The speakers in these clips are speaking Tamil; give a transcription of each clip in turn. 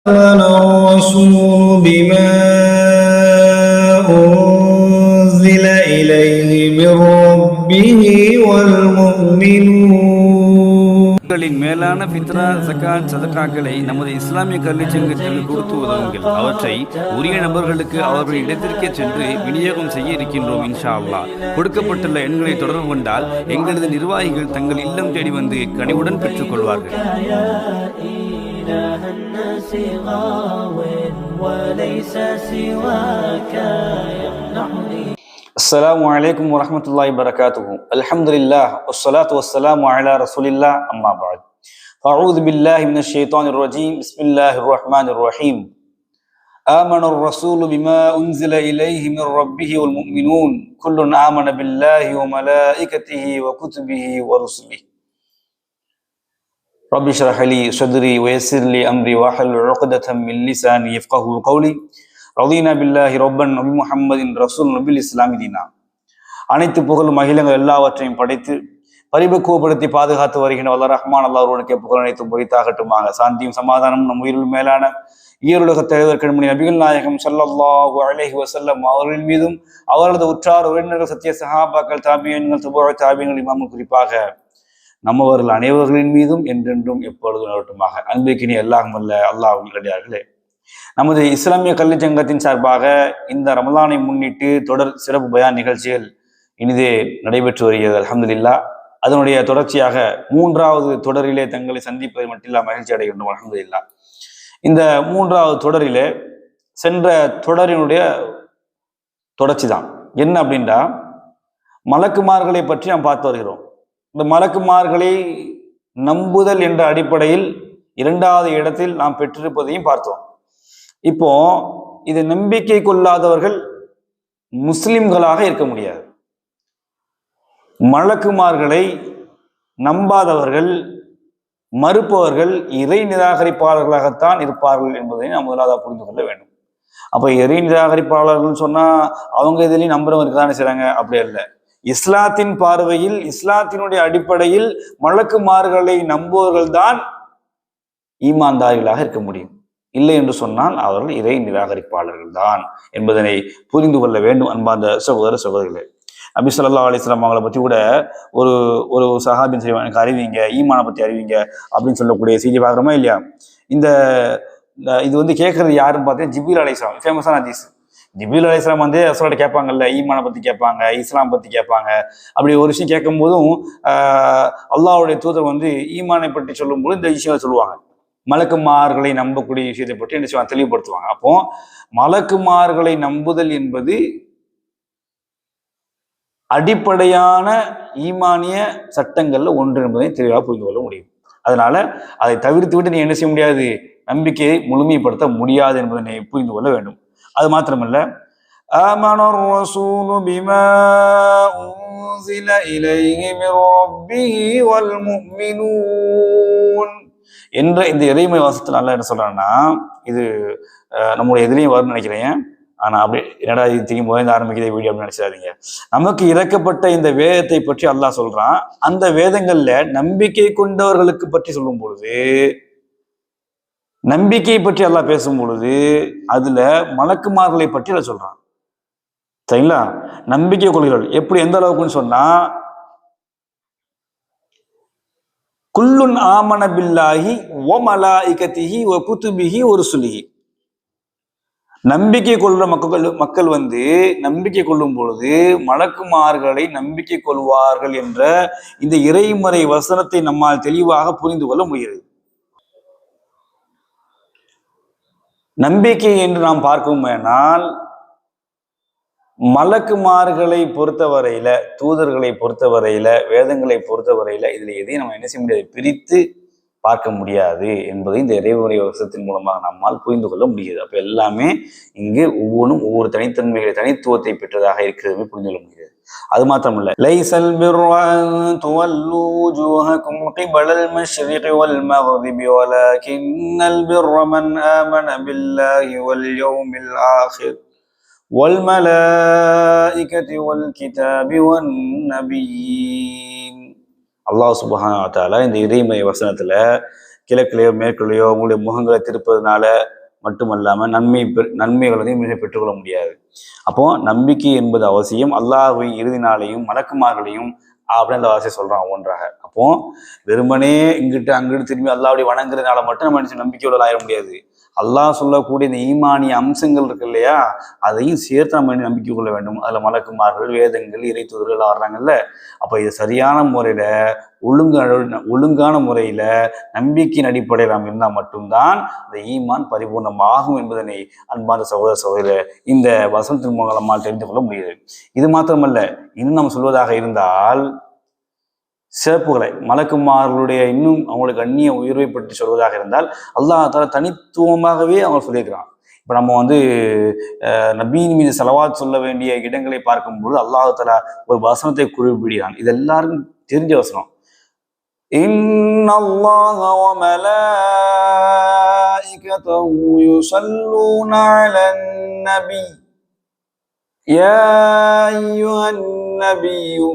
آمن الرسول بما أنزل إليه من ربه والمؤمنون மேலான ஃபித்ரா, ஜகாத், சதகாக்களை நமது இஸ்லாமிய கல்வி சங்கத்தில் கொடுத்து உதவுங்கள். அவற்றை உரிய நபர்களுக்கு அவர்கள் இடத்திற்கே சென்று விநியோகம் செய்ய இருக்கின்றோம் இன்ஷா அல்லாஹ். கொடுக்கப்பட்டுள்ள எண்களை தொடர்பு கொண்டால் எங்களது நிர்வாகிகள் தங்கள் இல்லம் தேடி வந்து கனிவுடன் பெற்றுக் கொள்வார்கள். அஸ்ஸலாமு அலைக்கும் வரஹ்மத்துல்லாஹி வபரகாத்துஹு. அல்ஹம்துலில்லாஹ் வஸ்ஸலாத்து வஸ்ஸலாமு அலா ரசூலில்லாஹ் அம்மா பஅத். ஃபஅஊது பில்லாஹி மினஷ் ஷைத்தானிர் ரஜீம். பிஸ்மில்லாஹிர் ரஹ்மானிர் ரஹீம். ஆமனர் ரசூலு பிமா உன்ஸில இலைஹி மிர் ரப்பிஹி வல் முஃமினூன் குல்லுன் ஆமன பில்லாஹி வ மலாயிகத்திஹி வ குதுபிஹி வ ருசுலிஹி. ரப்பி ஷ்ரஹ் லி ஸத்ரி வ யஸ்ஸிர் லி அம்ரி வஹ்லுல் உக்ததம் மின் லிசானி யஃப்கஹு கௌலி. ரதீனா பில்லாஹி ரப்பன் நபி முஹம்மதின் ரசூல் நபில் இஸ்லாமி தீனா. அனைத்து புகழும் அகிலங்கள் எல்லாவற்றையும் படைத்து பரிபக்குவப்படுத்தி பாதுகாத்து வருகின்ற வல்ல ரஹ்மான் அல்லாஹ்வுடைய புகழ் அனைத்தும் பொறித்தாகட்டுமாக. சாந்தியும் சமாதானம் நம் உயிரில் மேலான ஈருலக தலைவர் கண்மணி நபிகள் நாயகம் ஸல்லல்லாஹு அலைஹி வஸல்லம் அவர்களின் மீதும் அவர்களது உற்றார் உறவினர்கள் சத்திய சஹாபாக்கள் தாபியீன்கள் தபூ தாபியீன்கள் இமாமும் குறிப்பாக நம்மவர்கள் அனைவர்களின் மீதும் என்றென்றும் எப்பொழுதும் நிலவட்டுமாக. அன்பிற்கினிய எல்லாரும் அல்ல அல்லாஹ்வின் நல்லடியார்களே, நமது இஸ்லாமிய கல்வி சங்கத்தின் சார்பாக இந்த ரமலானை முன்னிட்டு தொடர் சிறப்பு பயான் நிகழ்ச்சிகள் இனிதே நடைபெற்று வருகிறது. அல்ஹம்துலில்லாஹ். அதனுடைய தொடர்ச்சியாக 3வது தொடரிலே தங்களை சந்திப்பதை மட்டில்லா மகிழ்ச்சி அடைகின்றோம். அல்ஹம்துலில்லாஹ். இந்த 3வது தொடரிலே சென்ற தொடரினுடைய தொடர்ச்சி தான் என்ன அப்படின்னா, மலக்குமார்களை பற்றி நாம் பார்த்து வருகிறோம். இந்த மலக்குமார்களை நம்புதல் என்ற அடிப்படையில் 2வது இடத்தில் நாம் பெற்றிருப்பதையும் பார்த்தோம். இப்போ இது நம்பிக்கை கொள்ளாதவர்கள் முஸ்லிம்களாக இருக்க முடியாது. மலக்குமார்களை நம்பாதவர்கள், மறுப்பவர்கள் இறை நிராகரிப்பாளர்களாகத்தான் இருப்பார்கள் என்பதை நாம் முதலாக புரிந்து கொள்ள வேண்டும். அப்ப இறை நிராகரிப்பாளர்கள் சொன்னா அவங்க இதிலையும் நம்புறவங்க தானே செய்றாங்க, அப்படி அல்ல. இஸ்லாத்தின் பார்வையில், இஸ்லாத்தினுடைய அடிப்படையில் மலக்குமார்களை நம்புவர்கள் தான் ஈமான்தாரிகளாக இருக்க முடியும். இல்லை என்று சொன்னால் அவர்கள் இறை நிராகரிப்பாளர்கள் தான் என்பதனை புரிந்து கொள்ள வேண்டும். அன்பார்ந்த சகோதர சகோதரிகளே, நபி ஸல்லல்லாஹு அலைஹி வஸல்லம் அவங்களை பற்றி கூட ஒரு ஒரு சஹாபின் செய்வாங்க, எனக்கு அறிவிங்க, ஈமானை பற்றி அறிவிங்க அப்படின்னு சொல்லக்கூடிய செய்தி பார்க்குறோமா இல்லையா? இது கேட்கறது யாருன்னு பார்த்தீங்கன்னா ஜிப்ரீல் அலைஹிஸ்ஸலாம். ஃபேமஸான ஹதீஸ். ஜிப்ரீல் அலைஹிஸ்ஸலாம் ரசூலுல்லாஹ் கேட்பாங்கல்ல, ஈமானை பற்றி கேட்பாங்க, இஸ்லாம் பற்றி கேட்பாங்க. அப்படி ஒரு விஷயம் கேட்கும் போதும் அல்லாஹ்வுடைய தூதர் ஈமானை பற்றி சொல்லும்போது இந்த விஷயம் சொல்லுவாங்க. மலக்குமார்களை நம்பக்கூடிய விஷயத்தை பற்றி என்ன செய்வாங்க, தெளிவுபடுத்துவாங்க. அப்போ மலக்குமார்களை நம்புதல் என்பது அடிப்படையான ஈமானிய சட்டங்கள்ல ஒன்று என்பதை தெளிவாக புரிந்து கொள்ள முடியும். அதனால அதை தவிர்த்து விட்டு நீ என்ன செய்ய முடியாது, நம்பிக்கையை முழுமைப்படுத்த முடியாது என்பதை புரிந்து கொள்ள வேண்டும். அது மாத்திரமல்ல, ஆமனர் ரசூலு பிமா உன்ஸில இலைஹி மிர் ரப்பிஹி வல் முஃமினூன் என்ற இந்த இறைமை வாசத்தில் அல்லாஹ் என்ன சொல்றான்னா, இது நம்முடைய எதிரையும் வரும்னு நினைக்கிறேன். ஆனா அப்படி என்னடா இது தெரியும் போது ஆரம்பிக்கிறதே வீடியோ அப்படின்னு நினைச்சிடாதீங்க. நமக்கு இறக்கப்பட்ட இந்த வேதத்தை பற்றி அல்லாஹ் சொல்றான். அந்த வேதங்கள்ல நம்பிக்கை கொண்டவர்களுக்கு பற்றி சொல்லும் பொழுது, நம்பிக்கை பற்றி அல்லாஹ் பேசும் பொழுது அதுல மலக்குமார்களை பற்றி அல்லாஹ் சொல்றான். சரிங்களா? நம்பிக்கை கொள்கிறவர்கள் எப்படி, எந்த அளவுக்குன்னு சொன்னா, குல்லுன் ஆமன பில்லாஹி வ மலாயிகத்திஹி வ குதுபிஹி வ ருசுலிஹி. நம்பிக்கை கொள்ற மக்கள் நம்பிக்கை கொள்ளும் பொழுது மலக்குமார்களை நம்பிக்கை கொள்வார்கள் என்ற இந்த இறைமறை வசனத்தை நம்மால் தெளிவாக புரிந்து கொள்ள முடிகிறது. நம்பிக்கை என்று நாம் பார்க்குமேனால் மலக்குமார்களை பொறுத்தவரையில, தூதர்களை பொறுத்தவரையில, வேதங்களை பொறுத்தவரையில இதுல எதையும் நம்ம என்ன செய்ய முடியாது, பிரித்து பார்க்க முடியாது என்பதை இந்த இறைவனுடைய வசனத்தின் மூலமாக நம்மால் புரிந்து கொள்ள முடியாது. அப்ப எல்லாமே இங்கு ஒவ்வொன்றும் ஒவ்வொரு தனித்தன்மைகளை, தனித்துவத்தை பெற்றதாக இருக்கிறது புரிந்து கொள்ள முடியாது. அது மாத்திரமல்ல, லைஸல் பிர்ரு அன் துவல்லு வஜூஹக்கும் கிபலல் மஷ்ரிகி வல் மக்ரிபி வலகின்னல் பிர்ர மன் ஆமன பில்லாஹி வல் யௌமில் ஆகிர் வல் மலாயிகதி வல் கிதாபி வன் நபியீன். அல்லாஹ் சுப்ஹானஹு வ தஆலா இந்த இறைமை வசனத்துல கிழக்கிலேயோ மேற்குலையோ உங்களுடைய முகங்களை திருப்பதுனால மட்டுமல்லாம நன்மைகளையும் மிக பெற்றுக்கொள்ள முடியாது. அப்போ நம்பிக்கை என்பது அவசியம். அல்லாஹ்வை இறுதி நாளையும் மலக்குமார்களையும் அப்படின்னு அந்த வாசியை சொல்றான் ஒன்றாக. அப்போ வெறுமனே இங்கிட்டு அங்கிட்டு திரும்பி அல்லாஹ்வுடைய வணங்குறதுனால மட்டும் நம்ம நம்பிக்கையோட ஆயிட முடியாது. அல்லாஹ் சொல்லக்கூடிய இந்த ஈமானிய அம்சங்கள் இருக்கு இல்லையா, அதையும் சேர்த்து நம்ம நம்பிக்கை கொள்ள வேண்டும். அதுல மலக்குமார்கள், வேதங்கள், இறை தூதர்கள் வர்றாங்கல்ல. அப்ப இது சரியான முறையில ஒழுங்கான முறையில நம்பிக்கையின் அடிப்படையில் நாம் இருந்தால் மட்டும்தான் இந்த ஈமான் பரிபூர்ணமாகும் என்பதனை அன்பார்ந்த சகோதர சகோதரர் இந்த வசனத்தின் மூலம் நம்மால் தெரிந்து கொள்ள முடியுது. இது மாத்திரமல்ல, இன்னும் நம்ம சொல்வதாக இருந்தால் சிறப்புகளை மலக்குமார்களுடைய இன்னும் அவங்களுக்கு அந்நிய உயர்வை பற்றி சொல்வதாக இருந்தால் அல்லாஹ் தஆலா தனித்துவமாகவே அவங்க சொல்லியிருக்கிறான். இப்ப நம்ம நபியின் மீது ஸலவாத் சொல்ல வேண்டிய இடங்களை பார்க்கும்போது அல்லாஹ் தஆலா ஒரு வசனத்தை குறிப்பிடுகிறான். இது எல்லாருக்கும் தெரிஞ்ச வசனம். இன்னல்லாஹ வ மலாயிகத்தஹு யுஸல்லூன அலன் நபி யா அய்யுஹன் நபியு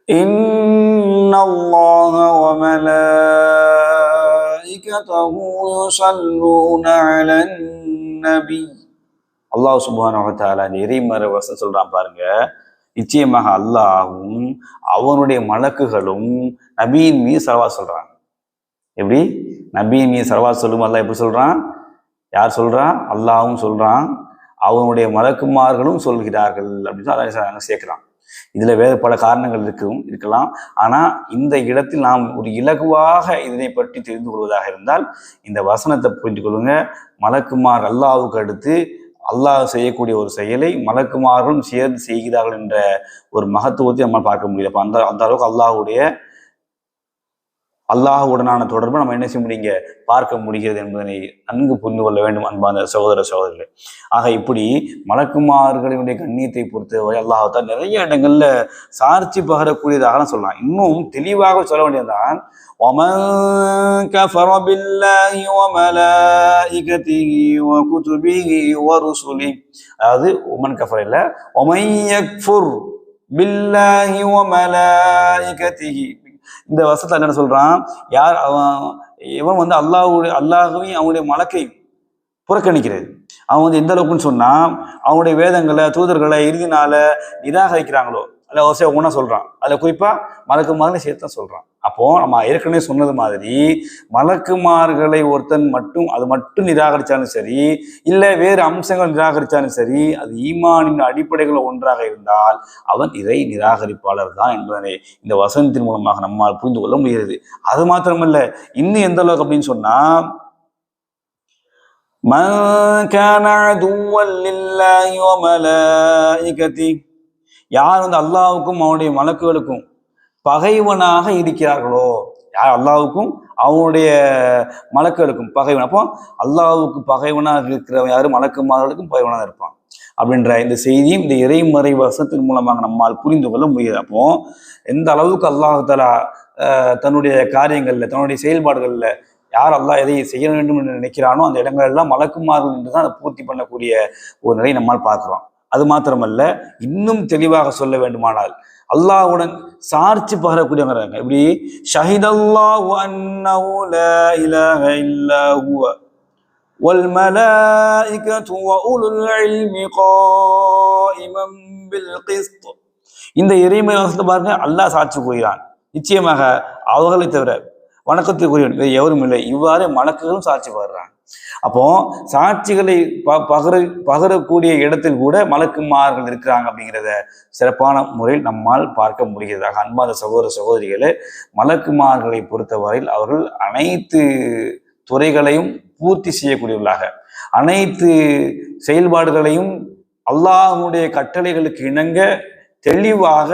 இன்னல்லாஹ வ மலாயிகத்தஹு யுஸல்லூன அலன் நபி. அல்லாஹ் சுப்ஹானஹு வ தஆலா இந்த இறைமறை வசனம் சொல்றான் பாருங்க. நிச்சயமாக அல்லாஹ்வும் அவனுடைய மலக்குகளும் நபியின் மீது ஸலவாத் சொல்றாங்க. எப்படி நபியின் மீது ஸலவாத் சொல்லும் அல்லாஹ் எப்படி சொல்றான்? யார் சொல்றான்? அல்லாஹ்வும் சொல்றான், அவனுடைய மலக்குமார்களும் சொல்கிறார்கள் அப்படின்னு அல்லாஹ் சேர்க்கிறான். இதுல வேறு பல காரணங்கள் இருக்கலாம். ஆனா இந்த இடத்தில் நாம் ஒரு இலகுவாக இதனை பற்றி தெரிந்து கொள்வதாக இருந்தால் இந்த வசனத்தை புரிந்து கொள்ளுங்க. மலக்குமார் அல்லாஹ்வுக்கு அடுத்து அல்லாஹ் செய்யக்கூடிய ஒரு செயலை மலக்குமார்களும் சேர்ந்து செய்கிறார்கள் என்ற ஒரு மகத்துவத்தை நம்ம பார்க்க முடியும். அப்ப அந்த அளவுக்கு அல்லாஹுடனான தொடர்பை நம்ம என்ன செய்ய முடியுங்க, பார்க்க முடிகிறது என்பதனை நன்கு புரிந்து கொள்ள வேண்டும் அன்பான சகோதர சகோதரிகளே. ஆக இப்படி மலக்குமார்களுடைய கண்ணியத்தை பொறுத்தவரை அல்லாஹ் நிறைய இடங்கள்ல சாட்சி பகரக்கூடியதாக சொல்லலாம். இன்னும் தெளிவாக சொல்ல வேண்டியதுதான், وَمَنْ كَفَرَ بِاللَّهِ وَمَلَائِكَتِهِ وَكُتُبِهِ وَرُسُلِهِ. அதாவது ஒமன் கஃபர் இல்ல, وَمَنْ يَكْفُرْ بِاللَّهِ وَمَلَائِكَتِهِ. இந்த வசனத்துல என்ன சொல்றான்? இவன் அல்லாஹ்வையும் அவனுடைய மலக்கை புறக்கணிக்கிறது. அவன் எந்த அளவுக்குன்னு சொன்னா அவனுடைய வேதங்களை, தூதர்களை, இறுதி நாள நிராகரிக்கிறாங்களோ அல்ல ஒன்னா சொல்றான். அதுல குறிப்பா மலக்குமார்களை சேர்த்தான் சொல்றான். அப்போ நம்ம ஏற்கனவே சொன்னது மாதிரி மலக்குமார்களை ஒருத்தன் அது மட்டும் நிராகரிச்சாலும் சரி, இல்ல வேறு அம்சங்கள் நிராகரிச்சாலும் சரி, அது ஈமானின் அடிப்படைகள் ஒன்றாக இருந்தால் அவன் இறை நிராகரிப்பாளர் தான் என்பதனை இந்த வசனத்தின் மூலமாக நம்மால் புரிந்து கொள்ள முடிகிறது. அது மாத்திரமல்ல, இன்னும் எந்த அளவுக்கு அப்படின்னு சொன்னா, மன் கான அதுவன் லில்லாஹி வ மலாயிகதி, யார் அல்லாஹ்வுக்கும் அவனுடைய மலக்குகளுக்கும் பகைவனாக இருக்கிறார்களோ, யார் அல்லாஹ்வுக்கும் அவனுடைய மலக்குகளுக்கும் பகைவன். அப்போ அல்லாஹ்வுக்கு பகைவனாக இருக்கிறவன் யாரு? மலக்குமார்களுக்கும் பகைவனாக இருப்பான் அப்படின்ற இந்த செய்தியும் இந்த இறைமறை வசனத்தின் மூலமாக நம்மால் புரிந்து கொள்ள முடியாது. அப்போ எந்த அளவுக்கு அல்லாஹ் தஆலா தன்னுடைய காரியங்கள்ல, தன்னுடைய செயல்பாடுகள்ல யார் அல்லாஹ் எதை செய்ய வேண்டும் என்று நினைக்கிறானோ அந்த இடங்கள் எல்லாம் மலக்குமார்கள் என்றுதான் அதை பூர்த்தி பண்ணக்கூடிய ஒரு நிலை நம்மால் பார்க்கிறோம். அது மாத்திரமல்ல, இன்னும் தெளிவாக சொல்ல வேண்டுமானால் அல்லாஹ்வுடன் சாட்சி பகரக்கூடியவங்க இப்படி ஷஹிதல்லாஹு அன்னஹு லா இலாஹ இல்லா ஹுவ வல் மலாயிகத்து வ உலுல் இல்மி காயிமன் பில் கிஸ்த். இந்த இறைமறை வசனத்தை பாருங்க, அல்லாஹ் சாட்சி கூறுகிறான், நிச்சயமாக அவர்களை தவிர வணக்கத்துக்குரியவன் வேறு எவரும் இல்லை. இவ்வாறு மலக்குகளும் சாட்சி பகர்றாங்க. அப்போ சாட்சிகளை பகரக்கூடிய இடத்தில் கூட மலக்குமார்கள் இருக்கிறாங்க அப்படிங்கிறத சிறப்பான முறையில் நம்மால் பார்க்க முடிகிறதாக. அன்பான சகோதர சகோதரிகளே, மலக்குமார்களை பொறுத்தவரையில் அவர்கள் அனைத்து துறைகளையும் பூர்த்தி செய்யக்கூடியவர்களாக, அனைத்து செயல்பாடுகளையும் அல்லாஹ்வுடைய கட்டளைகளுக்கு இணங்க தெளிவாக,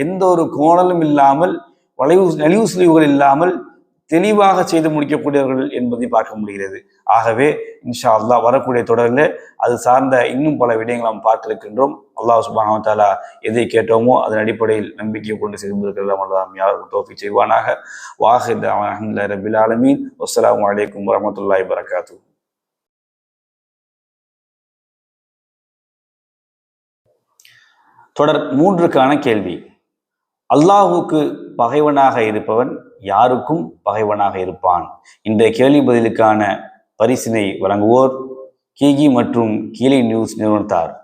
எந்த ஒரு கோணலும் இல்லாமல், நலிவு சுழிவுகள் இல்லாமல் தெளிவாக செய்து முடிக்கக்கூடியவர்கள் என்பதை பார்க்க முடிகிறது. ஆகவே இன்ஷா அல்லாஹ் வரக்கூடிய தொடரில் அது சார்ந்த இன்னும் பல விடயங்களை நாம் பார்க்க இருக்கின்றோம். அல்லாஹ் சுப்ஹானஹு வ தஆலா எதை கேட்டோமோ அதன் அடிப்படையில் நம்பிக்கை கொண்டு செய்வதற்கெல்லாம் அல்லாஹ் யாருக்கும் தௌஃபீக் செய்வானாக. வாஹிர் தஅவானா அல்ஹம்துலில்லாஹி ரப்பில் ஆலமீன். வஸ்ஸலாமு அலைக்கும் வரஹ்மத்துல்லாஹி வபரகாத்துஹு. தொடர் 3க்கான கேள்வி. அல்லாஹுக்கு பகைவனாக இருப்பவன் யாருக்கும் பகைவனாக இருப்பான். இன்றைய கேள்வி பதிலுக்கான பரிசினை வழங்குவோர் கீகி மற்றும் கீழே நியூஸ் நிறுவனத்தார்.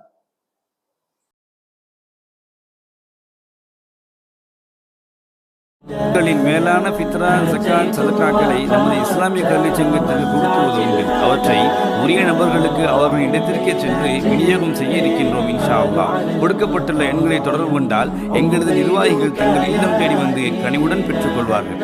உங்களின் மேலான ஃபித்ரா, ஸகாத், சதகாக்களை நமது இஸ்லாமிய கல்வி சங்கத்திற்கு கொடுத்து உதவுங்கள். அவற்றை உரிய நபர்களுக்கு அவர்களின் இடத்திற்கே சென்று விநியோகம் செய்ய இருக்கின்றோம். இன்ஷா அல்லாஹ். கொடுக்கப்பட்டுள்ள எண்களை தொடர்பு கொண்டால் எங்களது நிர்வாகிகள் தங்கள் இல்லம் தேடி வந்து கனிவுடன் பெற்றுக் கொள்வார்கள்.